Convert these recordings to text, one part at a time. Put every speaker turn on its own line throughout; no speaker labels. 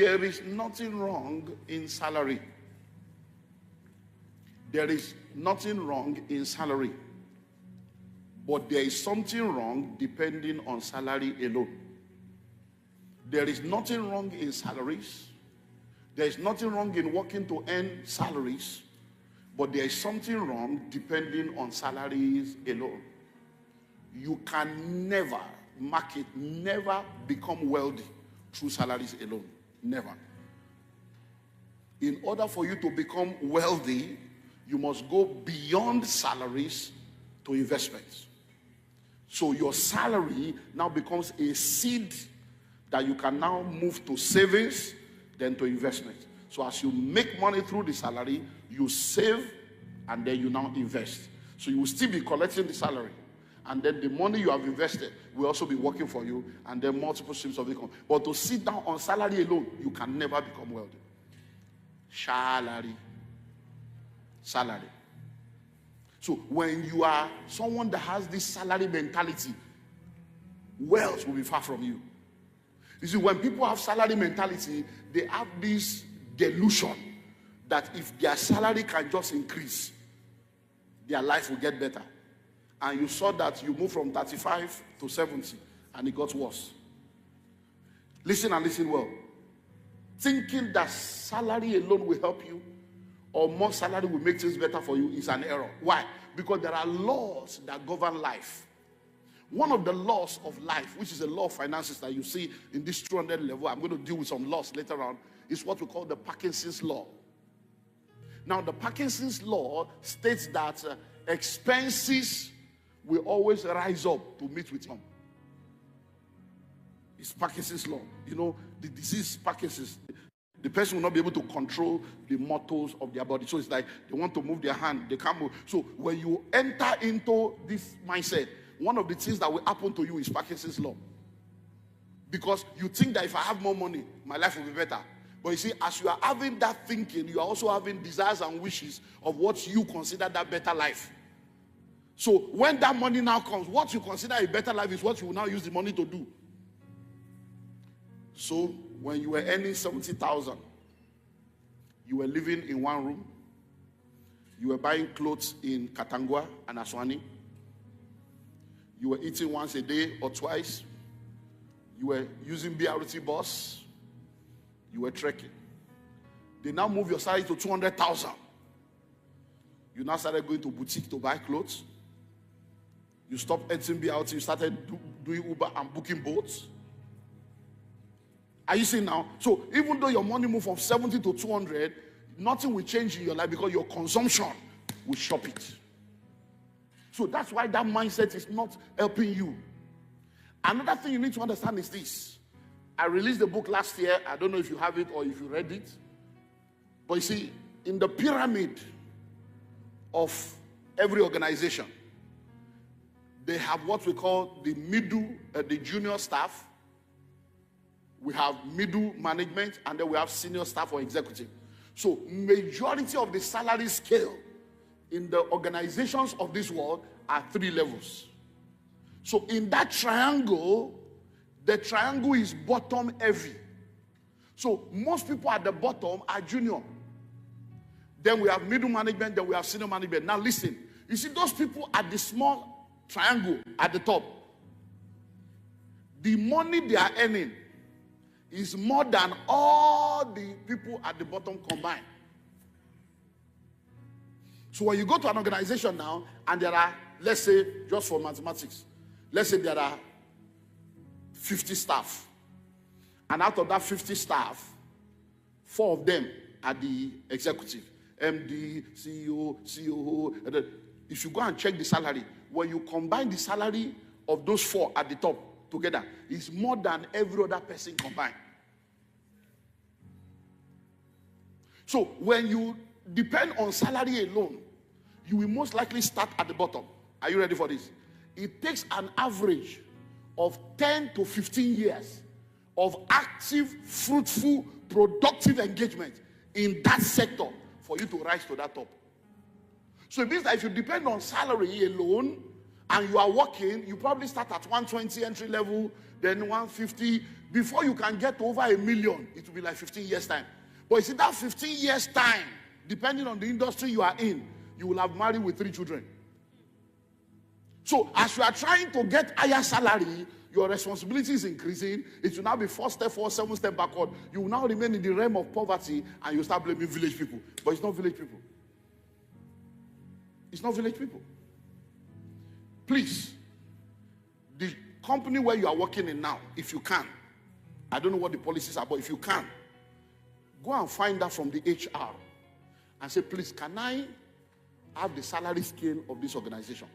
there is nothing wrong in salary. There is nothing wrong in salary. But there is something wrong depending on salary alone. There is nothing wrong in salaries. There is nothing wrong in working to earn salaries. But there is something wrong depending on salaries alone. You can never, mark it, never become wealthy through salaries alone. Never. In order for you to become wealthy, you must go beyond salaries to investments. So your salary now becomes a seed that you can now move to savings, then to investments. So as you make money through the salary, you save, and then you now invest. So you will still be collecting the salary, and then the money you have invested will also be working for you, and then multiple streams of income. But to sit down on salary alone, you can never become wealthy. Salary. So when you are someone that has this salary mentality, wealth will be far from you. You see, when people have salary mentality, they have this delusion that if their salary can just increase, their life will get better. And you saw that you moved from 35 to 70, and it got worse. Listen and listen well. Thinking that salary alone will help you, or more salary will make things better for you, is an error. Why? Because there are laws that govern life. One of the laws of life, which is a law of finances that you see in this 200 level, I'm going to deal with some laws later on, is what we call the Parkinson's law. Now, the Parkinson's law states that expenses will always rise up to meet with them. It's Parkinson's law. You know, the disease Parkinson's, the person will not be able to control the motors of their body. So it's like they want to move their hand, they can't move. So when you enter into this mindset, one of the things that will happen to you is Parkinson's law. Because you think that if I have more money, my life will be better. But you see, as you are having that thinking, you are also having desires and wishes of what you consider that better life. So when that money now comes, what you consider a better life is what you will now use the money to do. So when you were earning 70,000, you were living in one room, you were buying clothes in Katangwa and Aswani, you were eating once a day or twice, you were using BRT bus, you were trekking. They now move your salary to 200,000. You now started going to boutique to buy clothes. You stopped eating BRT, you started doing Uber and booking boats. Are you seeing now? So even though your money moved from 70 to 200, nothing will change in your life because your consumption will shop it. So that's why that mindset is not helping you. Another thing you need to understand is this. I released the book last year. I don't know if you have it or if you read it. But you see, in the pyramid of every organization, they have what we call the the junior staff. We have middle management, and then we have senior staff or executive. So majority of the salary scale in the organizations of this world are 3 levels. So in that triangle, the triangle is bottom heavy. So most people at the bottom are junior. Then we have middle management, then we have senior management. Now listen, you see those people at the small triangle at the top, the money they are earning is more than all the people at the bottom combined. So when you go to an organization now, and there are, let's say, just for mathematics, let's say there are 50 staff. And out of that 50 staff, 4 of them are the executive. MD, CEO, COO. If you go and check the salary, when you combine the salary of those 4 at the top together, it's more than every other person combined. So when you depend on salary alone, you will most likely start at the bottom. Are you ready for this? It takes an average of 10 to 15 years of active, fruitful, productive engagement in that sector for you to rise to that top. So it means that if you depend on salary alone and you are working, you probably start at 120 entry level, then 150, Before you can get to over 1 million, it will be like 15 years time. But you see, that 15 years time, depending on the industry you are in, you will have married with 3 children. So as you are trying to get higher salary, your responsibility is increasing. It will now be 4 steps forward, 7 steps backward. You will now remain in the realm of poverty, and you start blaming village people. But it's not village people. It's not village people. Please, the company where you are working in now, if you can, I don't know what the policies are, but if you can, go and find out from the HR and say, please, can I have the salary scale of this organization?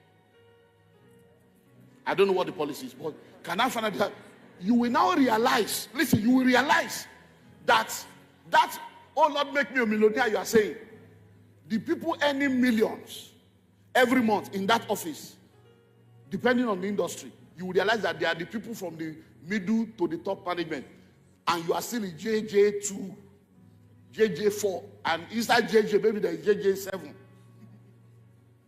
I don't know what the policy is, but can I find out that? You will now realize, listen, you will realize that, oh Lord, make me a millionaire, you are saying. The people earning millions every month in that office, depending on the industry, you will realize that they are the people from the middle to the top management. And you are still in JJ2, JJ4, and inside JJ, maybe there is JJ7.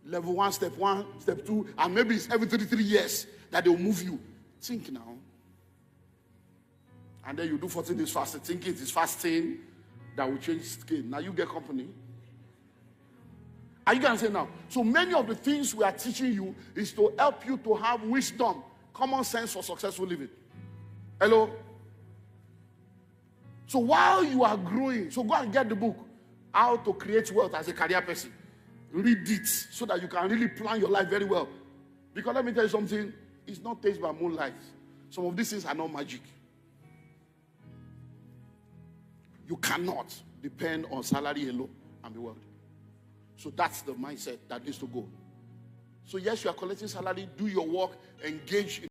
Level 1, step 2, and maybe it's every 3 years that they will move you. Think now. And then you do 14 days fasting, thinking it is fasting that will change scale. Now you get company. Are you going to say now? So many of the things we are teaching you is to help you to have wisdom, common sense for successful living. Hello? So while you are growing, so go and get the book, How to Create Wealth as a Career Person. Read it so that you can really plan your life very well. Because let me tell you something, it's not taste by moonlight. Some of these things are not magic. You cannot depend on salary alone and be wealthy. So that's the mindset that needs to go. So yes, you are collecting salary, do your work, engage in